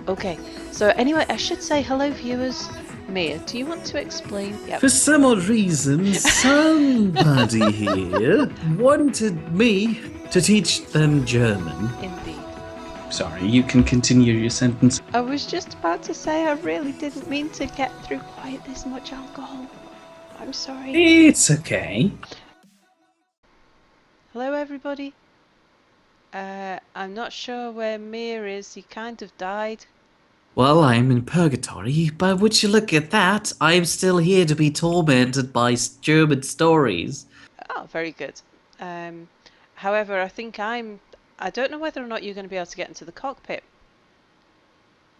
Okay, so anyway, I should say hello, viewers. Mia, do you want to explain? Yep. For some odd reason, somebody here wanted me to teach them German. Indeed. Sorry, you can continue your sentence. I was just about to say I really didn't mean to get through quite this much alcohol. I'm sorry. It's okay. Hello, everybody. I'm not sure where Mia is. He kind of died. Well, I'm in purgatory, but would you look at that? I'm still here to be tormented by German stories. Oh, very good. However, I don't know whether or not you're going to be able to get into the cockpit.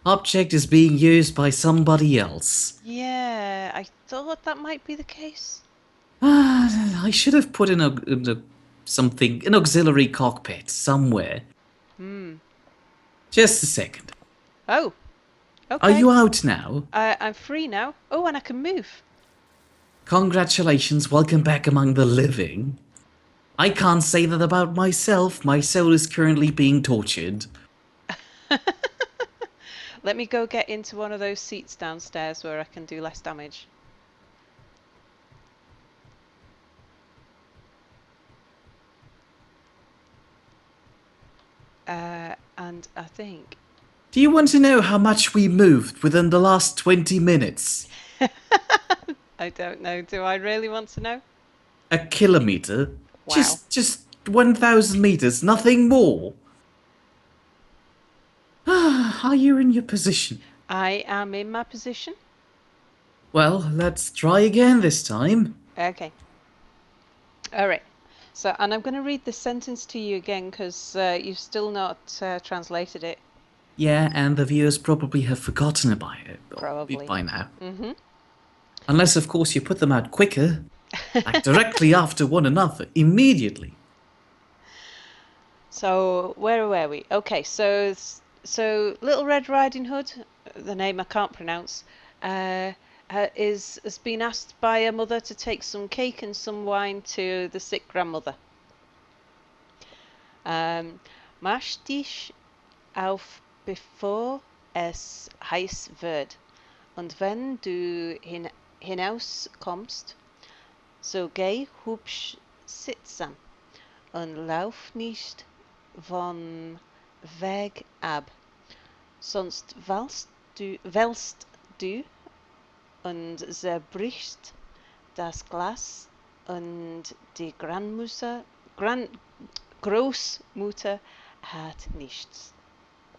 Object is being used by somebody else. Yeah, I thought that might be the case. I should have put in an auxiliary cockpit somewhere. Just a second. Oh, okay. Are you out now? I'm free now. Oh, and I can move. Congratulations, welcome back among the living. I can't say that about myself. My soul is currently being tortured. Let me go get into one of those seats downstairs where I can do less damage. And I think... Do you want to know how much we moved within the last 20 minutes? I don't know. Do I really want to know? A kilometer? Wow. Just 1,000 meters, nothing more. Are you in your position? I am in my position. Well, let's try again this time. Okay. All right. So, and I'm going to read this sentence to you again because you've still not translated it. Yeah, and the viewers probably have forgotten about it Probably. by now. Mm-hmm. Unless, of course, you put them out quicker, like directly after one another, immediately. So, where were we? Okay, so Little Red Riding Hood, the name I can't pronounce, has been asked by a mother to take some cake and some wine to the sick grandmother. Mach dich auf, bevor es heiß wird. Und wenn du hinauskommst, so geh hübsch sitzen und lauf nicht von Weg ab, sonst wälzt du und zerbrichst das Glas und die Großmutter hat nichts.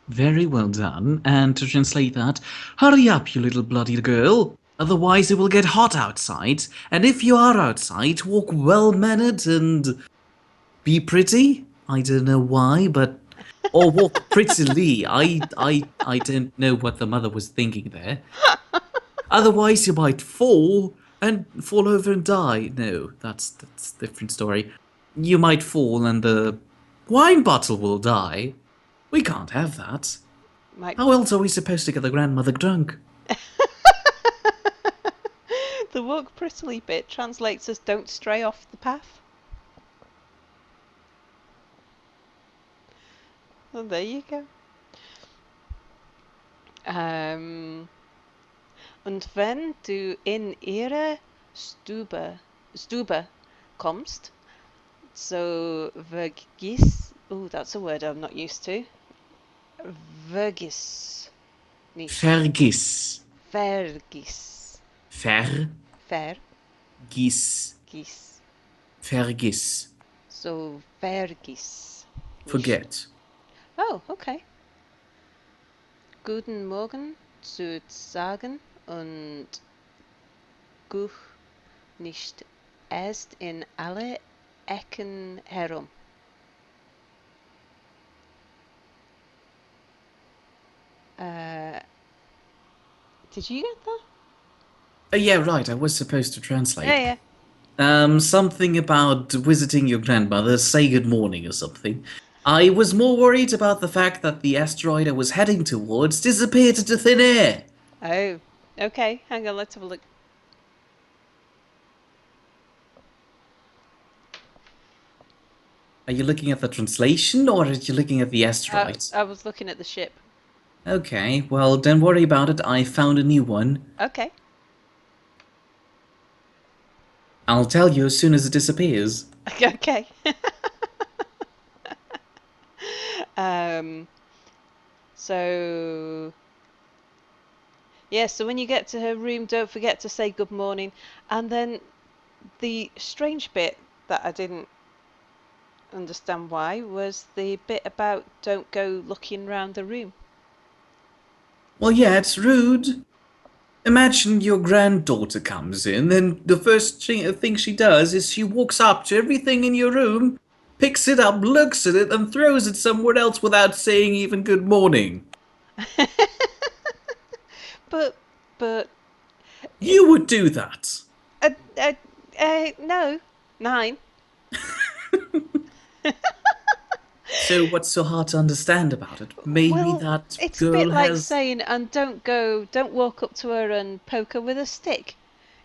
Very well done. And to translate that, hurry up, you little bloody girl. Otherwise it will get hot outside. And if you are outside, walk well-mannered and be pretty. I don't know why, but... Or walk prettily. I don't know what the mother was thinking there. Otherwise you might fall over and die. No, that's a different story. You might fall and the wine bottle will die. We can't have that. How else are we supposed to get the grandmother drunk? The walk prettily bit translates as don't stray off the path. Well, there you go. Und wenn du in ihre Stube kommst, so vergiss... Oh, that's a word I'm not used to. Vergiss nicht. Vergiss. Vergiss. Giss. Vergiss. So vergiss. Nicht. Forget. Oh, okay. Guten Morgen zu sagen und guck nicht erst in alle Ecken herum. Did you get that? Yeah, right, I was supposed to translate. Yeah. Something about visiting your grandmother, say good morning or something. I was more worried about the fact that the asteroid I was heading towards disappeared into thin air. Oh, okay. Hang on, let's have a look. Are you looking at the translation or are you looking at the asteroid? I was looking at the ship. Okay, well, don't worry about it. I found a new one. Okay. I'll tell you as soon as it disappears. Okay. um, so yeah, so when you get to her room, don't forget to say good morning. And then the strange bit that I didn't understand why was the bit about don't go looking round the room. Well, yeah, it's rude. Imagine your granddaughter comes in, and the first thing she does is she walks up to everything in your room, picks it up, looks at it, and throws it somewhere else without saying even good morning. but but You would do that. uh, uh, no, 9. So what's so hard to understand about it? Maybe Well, that it's a bit girl like has... saying, and don't walk up to her and poke her with a stick.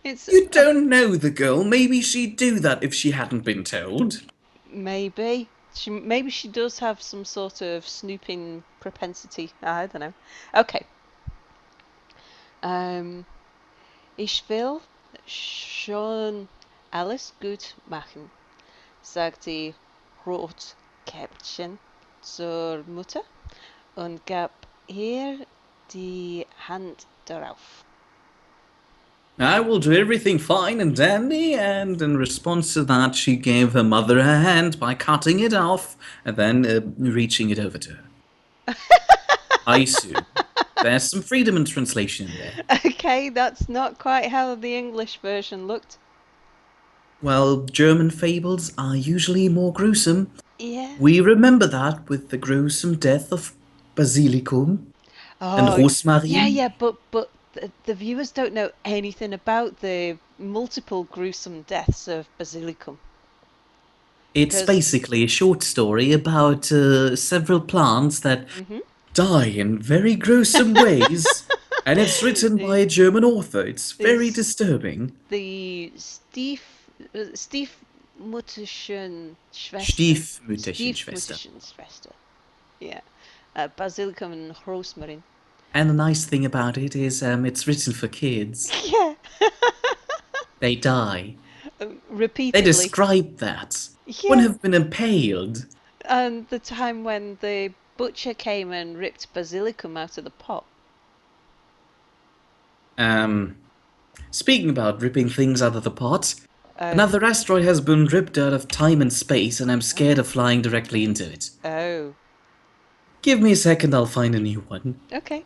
It's You don't know the girl. Maybe she'd do that if she hadn't been told. maybe she does have some sort of snooping propensity. I don't know. Okay. Ich will schon alles gut machen, sagt die Rotkäppchen zur Mutter und gab ihr die Hand darauf. I will do everything fine and dandy, and in response to that, she gave her mother a hand by cutting it off and then reaching it over to her. I assume there's some freedom in translation in there. Okay, that's not quite how the English version looked. Well, German fables are usually more gruesome. Yeah. We remember that with the gruesome death of Basilicum and Oh, yeah, Rosmarin. yeah, but the viewers don't know anything about the multiple gruesome deaths of Basilicum It's because basically a short story about several plants that hmm die in very gruesome ways, and it's written by the a German author. It's very this disturbing. the Stiefmutterchen Schwester Stiefmütterchenschwester. Stiefmutterchen Schwester, yeah, Basilicum and Rosmarin. And the nice thing about it is it's written for kids. Yeah. They die. They Repeatedly. describe that. One Yeah. have been impaled. And the time when the butcher came and ripped basilicum out of the pot. Um, Speaking about ripping things out of the pot, Oh. another asteroid has been ripped out of time and space, and I'm Oh. scared of flying directly into it. Oh. Give me a second, I'll find a new one. Okay.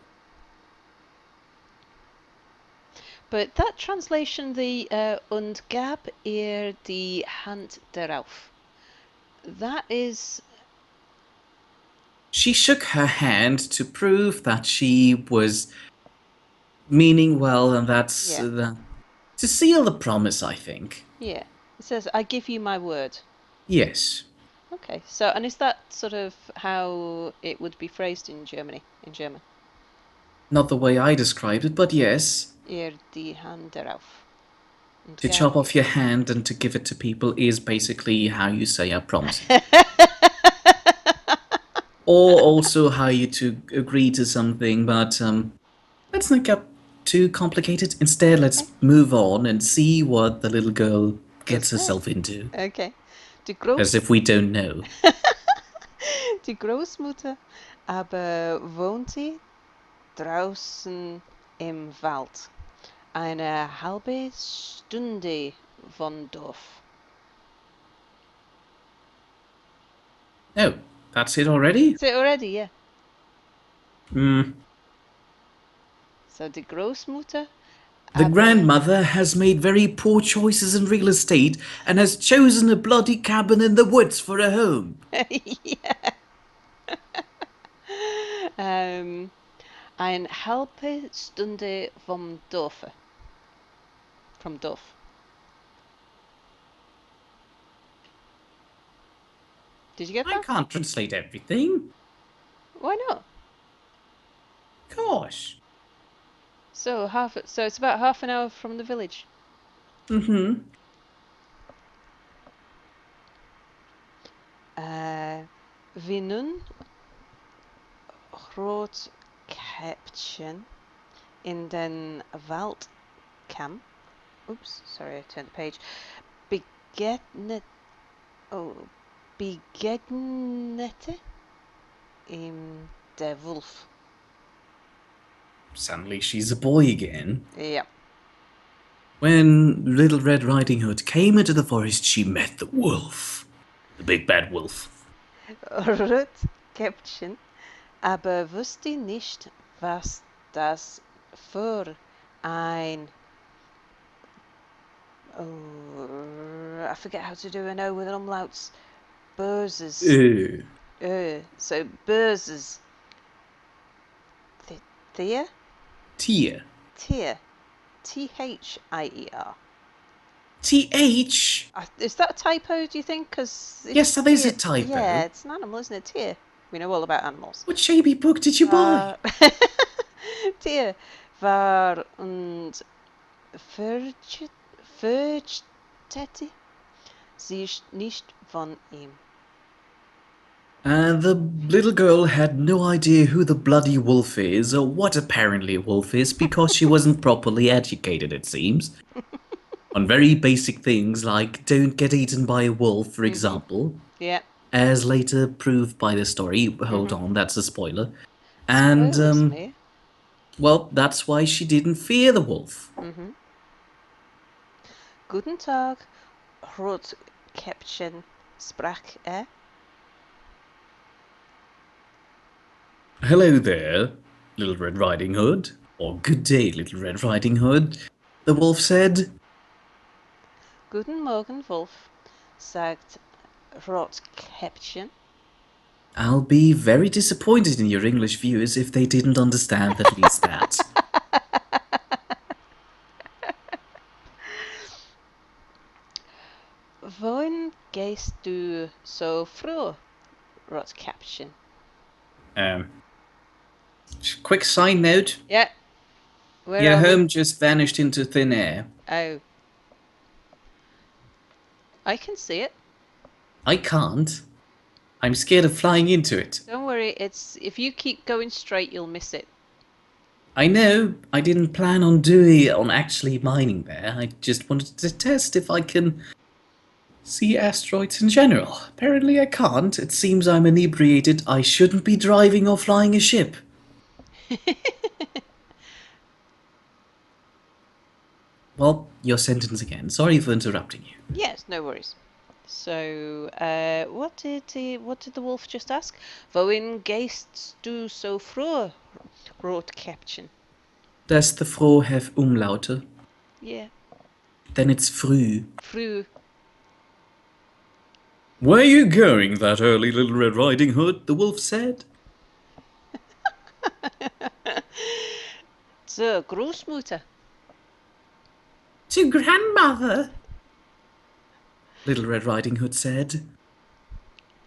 But that translation, the und gab ihr die Hand darauf, that is. She shook her hand to prove that she was meaning well, and that's Yeah. to seal the promise, I think. Yeah. It says, I give you my word. Yes. Okay. So, and is that sort of how it would be phrased in Germany, in German? Not the way I described it, but yes. Ihr die Hand darauf. Und To gab chop off your hand and to give it to people is basically how you say I promise it. Or also how you to agree to something, but let's not get too complicated. Instead, Okay. let's move on and see what the little girl Does gets say. herself into. Okay. Die As if we don't know. Die Großmutter aber wohnte draußen im Wald, eine halbe Stunde von Dorf. Oh, that's it already? Is it already? Yeah. Hmm. So die Großmutter The aber grandmother has made very poor choices in real estate and has chosen a bloody cabin in the woods for a home. yeah. Ein halbe Stunde vom Dorfe. From Dorf. Did you get I that? can't translate everything. Why not? Gosh. So it's about half an hour from the village. Mm-hmm. Wie nun Käppchen in den Wald kam. Oops, sorry, I turned the page. Begegnete ihm der Wolf. Suddenly she's a boy again. Yeah. When Little Red Riding Hood came into the forest, she met the wolf. The big bad wolf. Rotkäppchen aber wusste nicht, was das für ein I forget how to do an O with umlauts. Burzes. So burzes. Thier? Tier. Tier. Thier. TH? Is that a typo, do you think? Cause Yes, that is a typo. Yeah, it's an animal, isn't it? Tier. We know all about animals. What shabby book did you buy? Tier war und fürchtete sich nicht von ihm. And the little girl had no idea who the bloody wolf is, or what apparently a wolf is, because she wasn't properly educated, it seems. On very basic things like don't get eaten by a wolf, for example. Yeah. As later proved by the story. Hold on, that's a spoiler. And, Spoilers, me. well, that's why she didn't fear the wolf. Guten Tag, Rotkäppchen, sprach er. Hello there, Little Red Riding Hood. Or good day, Little Red Riding Hood. The wolf said. Guten Morgen, Wolf, sagt Rotkäppchen. I'll be very disappointed in your English viewers if they didn't understand at least that. Wohin gehst du so früh, Rotkäppchen? Quick side note. Yeah. Where Your are we? home just vanished into thin air. Oh. I can see it. I can't. I'm scared of flying into it. Don't worry, if you keep going straight, you'll miss it. I know. I didn't plan on actually mining there. I just wanted to test if I can see asteroids in general. Apparently I can't. It seems I'm inebriated. I shouldn't be driving or flying a ship. Well, your sentence again. Sorry for interrupting you. Yes, no worries. So, what did the wolf just ask? Wohin gehst du so früh, Rotkäppchen? Does the froh have umlaute? Yeah. Then it's früh. Früh. Where are you going that early, Little Red Riding Hood? The wolf said. Zur Großmutter. To grandmother, Little Red Riding Hood said.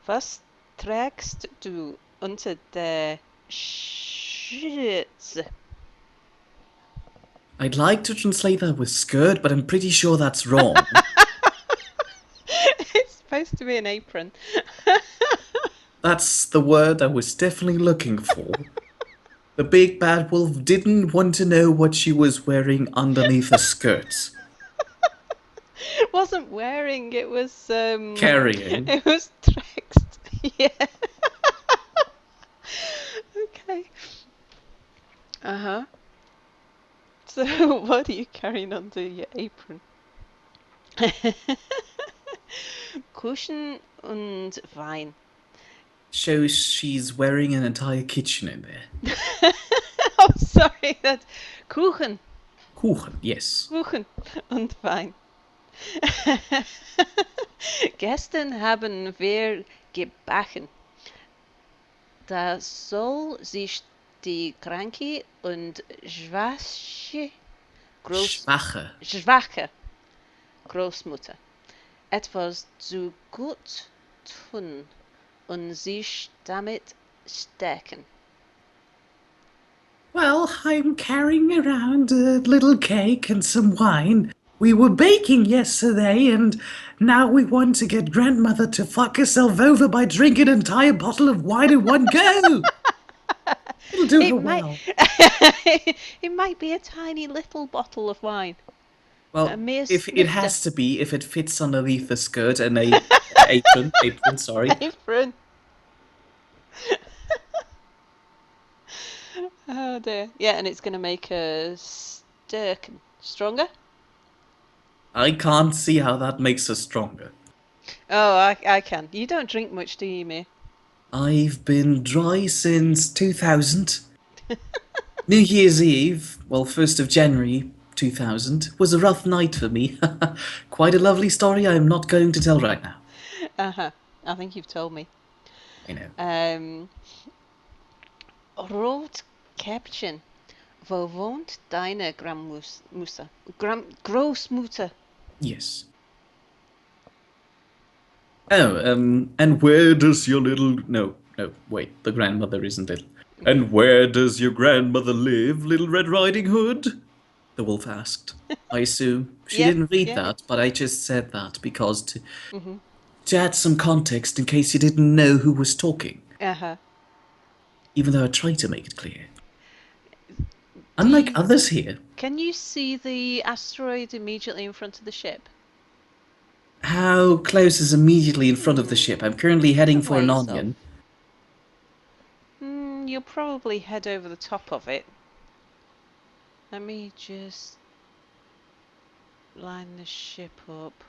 Was trägst du unter der Schürze? I'd like to translate that with skirt, but I'm pretty sure that's wrong. It's supposed to be an apron. That's the word I was definitely looking for. The big bad wolf didn't want to know what she was wearing underneath her skirts. It wasn't wearing, it was Carrying. It was text. Yeah. Okay. Uh-huh. So what are you carrying under your apron? Kuchen und Wein. Shows she's wearing an entire kitchen in there. Oh, sorry, that's Kuchen. Kuchen, yes. Kuchen und Wein. Gestern haben wir gebacken. Da soll sich die kranke und schwache Großmutter etwas zu gut tun und sich damit stärken. Well, I'm carrying around a little cake and some wine. We were baking yesterday, and now we want to get grandmother to fuck herself over by drinking an entire bottle of wine in one go. It'll do her It might, well. it might be a tiny little bottle of wine, a Well, mere if it snifter. has to be, if it fits underneath the skirt and a apron, sorry. Apron. Oh dear. Yeah, and it's going to make us stronger. I can't see how that makes us stronger. Oh, I can. You don't drink much, do you, me? I've been dry since 2000. New Year's Eve, well, 1st of January 2000, was a rough night for me. Quite a lovely story I'm not going to tell right now. Uh-huh. I think you've told me. I know. Um, Rood Käppchen. Wo wohnt deine Großmutter? Yes. Oh, and where does your little... No, no, wait, the grandmother isn't little. And where does your grandmother live, Little Red Riding Hood? The wolf asked. I assume she Yep, didn't read yeah. that, but I just said that because Mm-hmm. to add some context in case you didn't know who was talking, Uh-huh. even though I tried to make it clear. Do Unlike you, others here, can you see the asteroid immediately in front of the ship? how close is immediately in front of the ship? I'm currently A heading for an ways off. onion. You'll probably head over the top of it. Let me just line the ship up.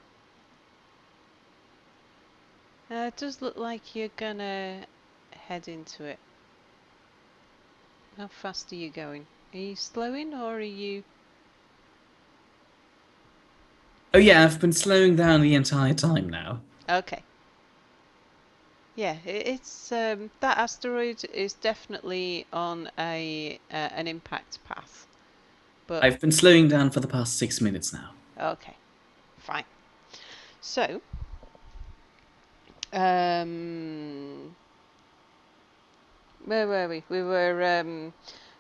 It does look like you're gonna head into it. How fast are you going? Are you slowing or are you... Oh yeah, I've been slowing down the entire time now. Okay. Yeah, it's that asteroid is definitely on a an impact path. But I've been slowing down for the past 6 minutes now. okay, fine. So, um, where were we? We were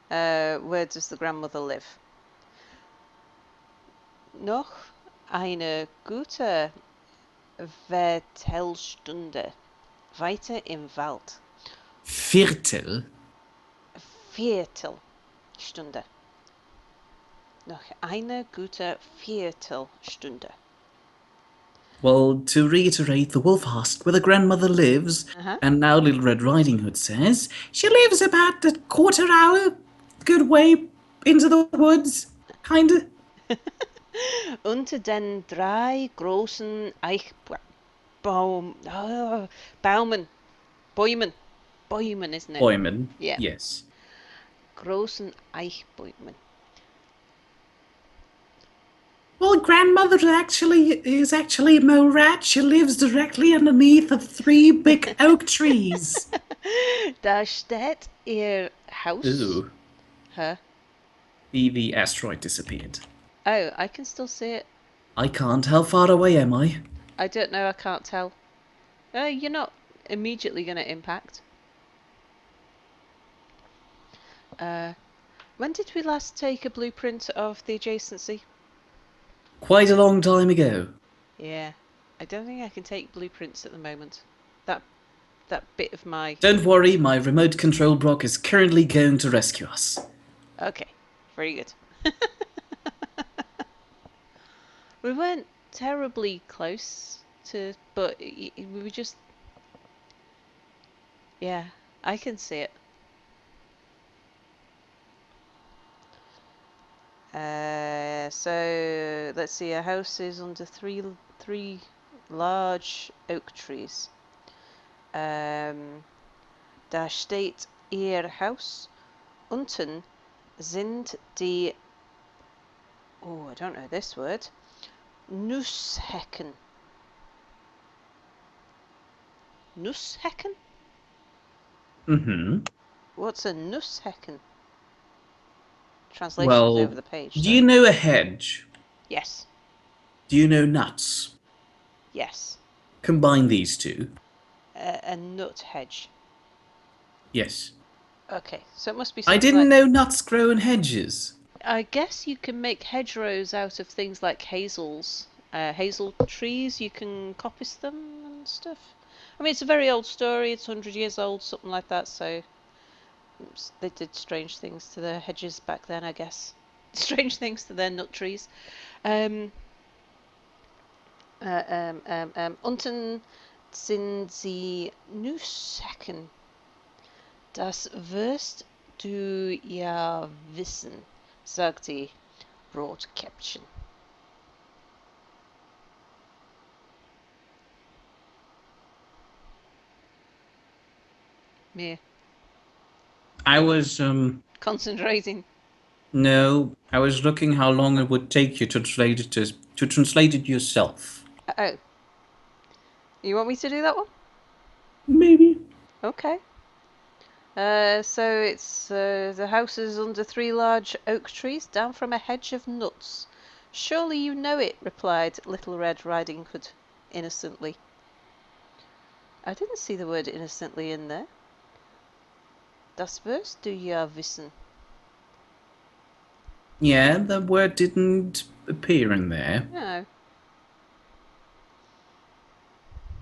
where does the grandmother live? Noch eine gute Viertelstunde weiter im Wald. Viertel? Viertelstunde. Noch eine gute Viertelstunde. Well, to reiterate, the wolf asked where the grandmother lives, Uh-huh. and now Little Red Riding Hood says she lives about a quarter hour, good way into the woods, kinda. Unter den drei großen Baumen. Bäumen, isn't it? Boyman, Yeah. yes. Großen Eichbäumen. Well, grandmother is actually a mole rat. She lives directly underneath the 3 big oak trees. Da steht ihr Haus. Ooh, Huh? the asteroid disappeared. Oh, I can still see it. I can't. How far away am I? I don't know, I can't tell. You're not immediately going to impact. When did we last take a blueprint of the adjacency? Quite a long time ago. Yeah, I don't think I can take blueprints at the moment. That bit of my... Don't worry, my remote control Brock is currently going to rescue us. Okay, very good. We weren't terribly close to, but we were just... Yeah, I can see it. So let's see. A house is under three large oak trees. Da steht ihr Haus. Unten sind die... Oh, I don't know this word. Nusshecken. Nusshecken? Mm-hmm. What's a Nusshecken? Translations over Well, the page. do So. you know a hedge? Yes. Do you know nuts? Yes. Combine these two. A nut hedge. Yes. Okay, so it must be I something didn't like... know nuts grow in hedges. I guess you can make hedgerows out of things like hazels. Hazel trees, you can coppice them and stuff. I mean, it's a very old story. It's 100 years old, something like that, so... They did strange things to their hedges back then, I guess. Strange things to their nut trees. Unten sind sie Nussacken. Das wirst du ja wissen, sagt die Rotkäppchen. Mir. I was, Concentrating. no, I was looking how long it would take you to translate it yourself. Oh. You want me to do that one? Maybe. Okay. So it's the house is under 3 large oak trees, down from a hedge of nuts. Surely you know it, replied Little Red Riding Hood innocently. I didn't see the word innocently in there. Das wirst du ja wissen. Yeah, the word didn't appear in there. No.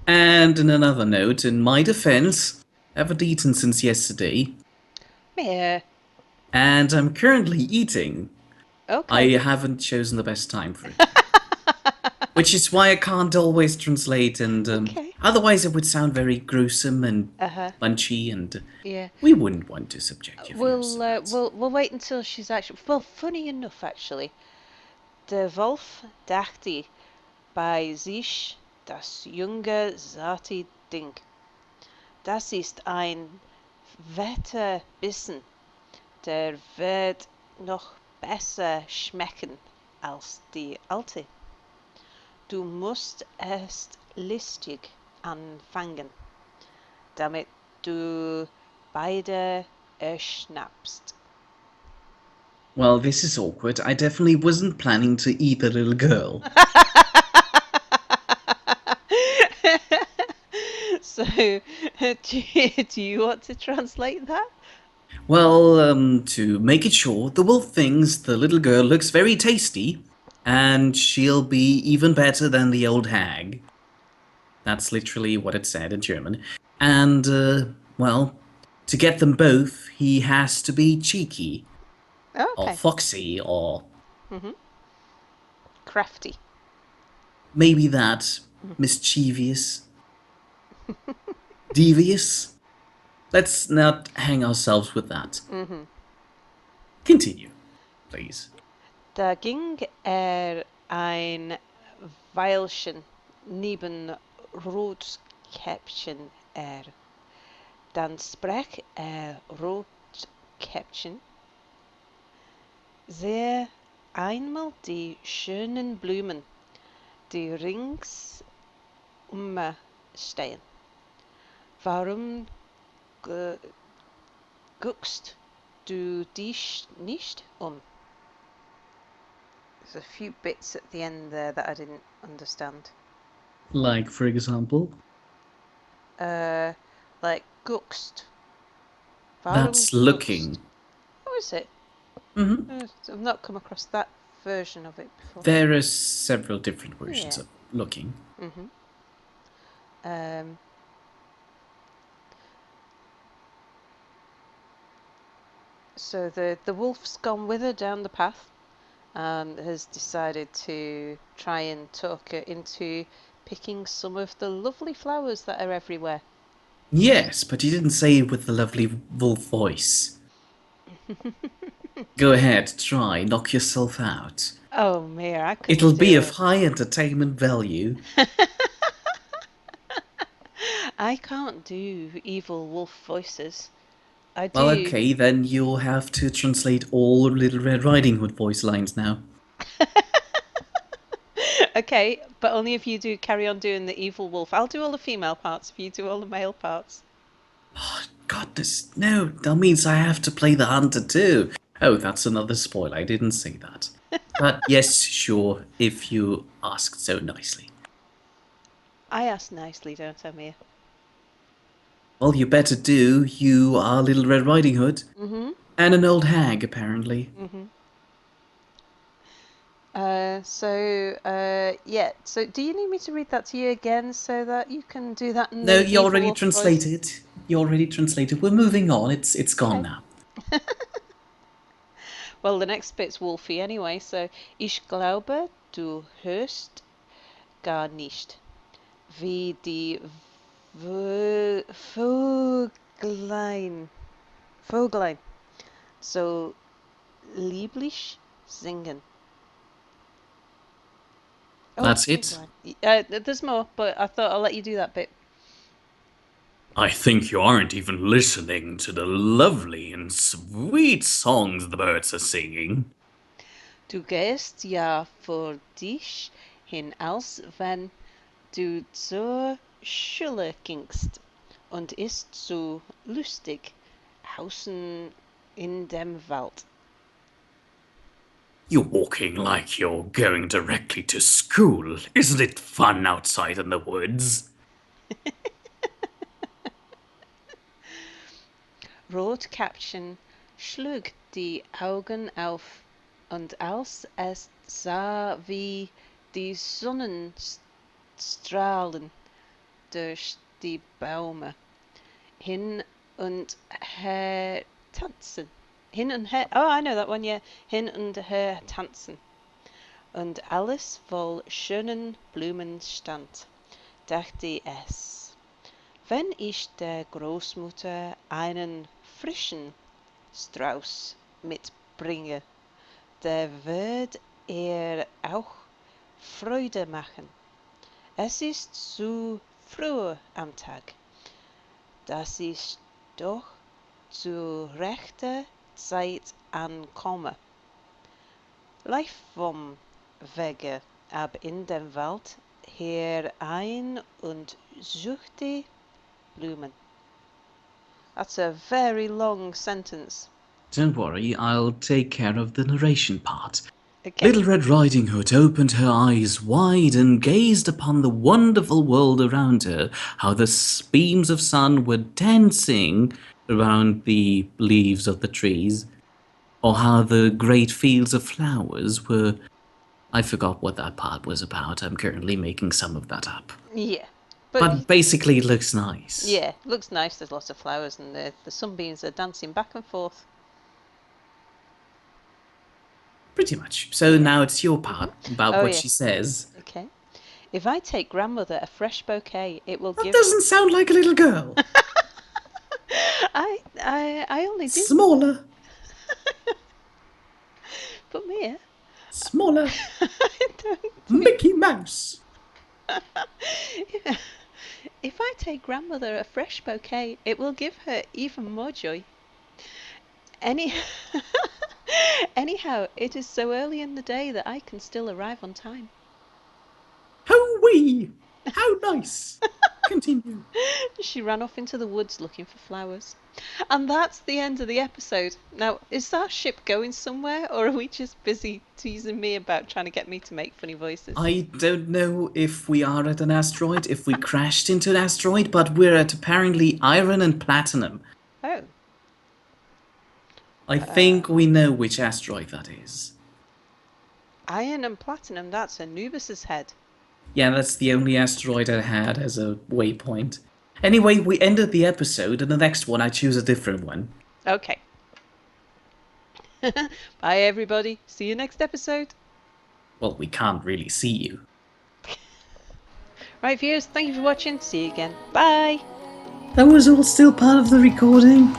And in another note, in my defense, I haven't eaten since yesterday. Meh. And I'm currently eating. Okay. I haven't chosen the best time for it. Which is why I can't always translate, and Okay. otherwise it would sound very gruesome and Uh-huh. punchy, and Yeah. we wouldn't want to subject your viewers to that. We'll wait until she's actually. Well, funny enough, actually, der Wolf dachte bei sich, das junge zarte Ding. Das ist ein Wetterbissen, der wird noch besser schmecken als die alte. Du musst erst listig anfangen, damit du beide erschnappst. Well, this is awkward. I definitely wasn't planning to eat the little girl. So, do you want to translate that? Well, to make it short, the wolf thinks the little girl looks very tasty, and she'll be even better than the old hag. That's literally what it said in German. And, well, to get them both, he has to be cheeky, Oh, or okay. foxy, or Crafty. maybe that, mischievous, devious. Let's not hang ourselves with that. Continue, please. Da ging ein Weilchen neben Rotkäppchen Dann sprach Rotkäppchen, sehe einmal die schönen Blumen, die ringsum stehen. Warum guckst du dich nicht um? There's a few bits at the end there that I didn't understand. Like, for example? Like guckst. That's looking. How is it? I've not come across that version of it before. There are several different versions of looking. So the wolf's gone with her down the path and has decided to try and talk her into picking some of the lovely flowers that are everywhere. Yes, but you didn't say it with the lovely wolf voice. Go ahead, try, knock yourself out. Oh, Mia, I couldn't It'll be do of high entertainment value. I can't do evil wolf voices. I do. Well, okay, then you'll have to translate all Little Red Riding Hood voice lines now. Okay, but only if you do carry on doing the evil wolf. I'll do all the female parts if you do all the male parts. Oh, goodness, no, that means I have to play the hunter too. Oh, that's another spoil, I didn't say that. But yes, sure, if you asked so nicely. I ask nicely, don't I, Mia? Well, you better do. You are Little Red Riding Hood. And an old hag, apparently. Yeah. So, do you need me to read that to you again so that you can do that? In No, the you already evil wolf voice? translated. You already translated. We're moving on. It's gone Okay. now. Well, the next bit's Wolfie anyway, so ich glaube, du hörst gar nicht, wie die Vöglein so lieblich singen. Oh, That's big it? line. There's more, but I thought I'll let you do that bit. I think you aren't even listening to the lovely and sweet songs the birds are singing. Du gehst ja vor dich hinaus, wenn du zur Schule gingst, und ist so lustig außen in dem Wald. You're walking like you're going directly to school. Isn't it fun outside in the woods? Rotkäppchen schlug die Augen auf, und als es sah, wie die Sonnenstrahlen durch die Bäume hin und her tanzen. Hin und her, oh, I know that one, yeah. Hin und her tanzen. Und alles voll schönen Blumen stand, dachte es. Wenn ich der Großmutter einen frischen Strauß mitbringe, der wird ihr auch Freude machen. Es ist zu früh am Tag, dass ich doch zu rechter Zeit ankomme. Lief vom Wege ab in den Wald herein und suchte Blumen. That's a very long sentence. Don't worry, I'll take care of the narration part. Okay. Little Red Riding Hood opened her eyes wide and gazed upon the wonderful world around her, how the beams of sun were dancing around the leaves of the trees, or how the great fields of flowers were... I forgot what that part was about. I'm currently making some of that up. Yeah. But basically it looks nice. Yeah, looks nice. There's lots of flowers and the sunbeams are dancing back and forth. Pretty much. So now it's your part about what she says. Okay. If I take grandmother a fresh bouquet, it will That give... doesn't sound like a little girl. I only do... Smaller. Put me here. Smaller. Mickey Mouse. If I take grandmother a fresh bouquet, it will give her even more joy. Anyhow, it is so early in the day that I can still arrive on time. Hoo-wee! How nice! Continue. She ran off into the woods looking for flowers. And that's the end of the episode. Now, is that ship going somewhere, or are we just busy teasing me about trying to get me to make funny voices? I don't know if we are at an asteroid, if we crashed into an asteroid, but we're at apparently iron and platinum. Oh. I think we know which asteroid that is. Iron and platinum, that's Anubis's head. Yeah, that's the only asteroid I had as a waypoint. Anyway, we ended the episode, and the next one I choose a different one. Okay. Bye, everybody. See you next episode. Well, we can't really see you. Right, viewers, thank you for watching. See you again. Bye. That was all still part of the recording?